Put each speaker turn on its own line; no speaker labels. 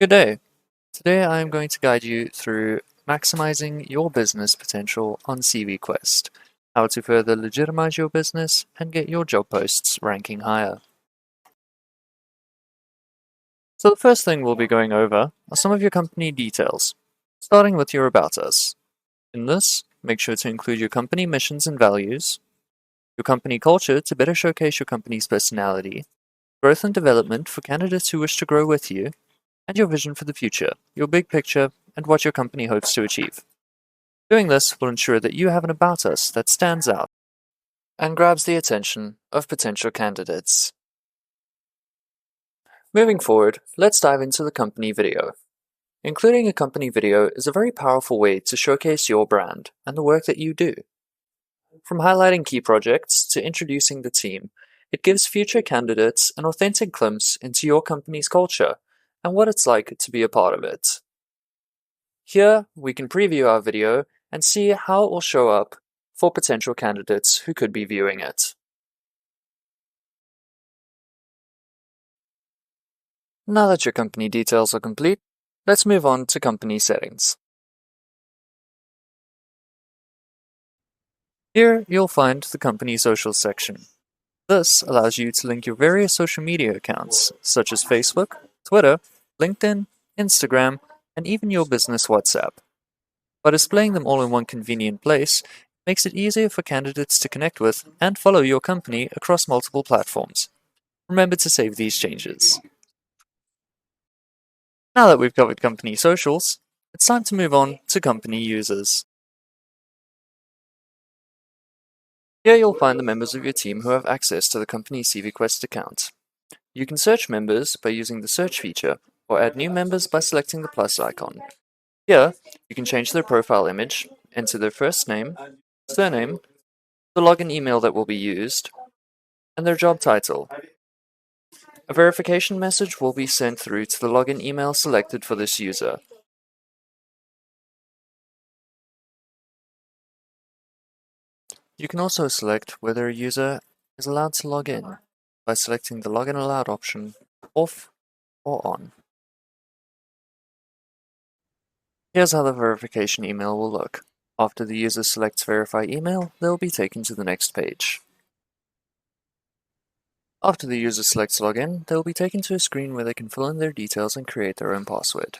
Good day. Today I am going to guide you through maximizing your business potential on CVQuest, how to further legitimize your business and get your job posts ranking higher. So the first thing we'll be going over are some of your company details, starting with your About Us. In this, make sure to include your company missions and values, your company culture to better showcase your company's personality, growth and development for candidates who wish to grow with you, and your vision for the future, your big picture, and what your company hopes to achieve. Doing this will ensure that you have an About Us that stands out and grabs the attention of potential candidates. Moving forward, let's dive into the company video. Including a company video is a very powerful way to showcase your brand and the work that you do. From highlighting key projects to introducing the team, it gives future candidates an authentic glimpse into your company's culture and what it's like to be a part of it. Here, we can preview our video and see how it will show up for potential candidates who could be viewing it. Now that your company details are complete, let's move on to company settings. Here, you'll find the company social section. This allows you to link your various social media accounts, such as Facebook, Twitter, LinkedIn, Instagram, and even your business WhatsApp. By displaying them all in one convenient place, it makes it easier for candidates to connect with and follow your company across multiple platforms. Remember to save these changes. Now that we've covered company socials, it's time to move on to company users. Here you'll find the members of your team who have access to the company CVQuest account. You can search members by using the search feature, or add new members by selecting the plus icon. Here, you can change their profile image, enter their first name, surname, the login email that will be used, and their job title. A verification message will be sent through to the login email selected for this user. You can also select whether a user is allowed to log in by selecting the Login Allowed option off or on. Here's how the verification email will look. After the user selects Verify Email, they'll be taken to the next page. After the user selects Login, they'll be taken to a screen where they can fill in their details and create their own password.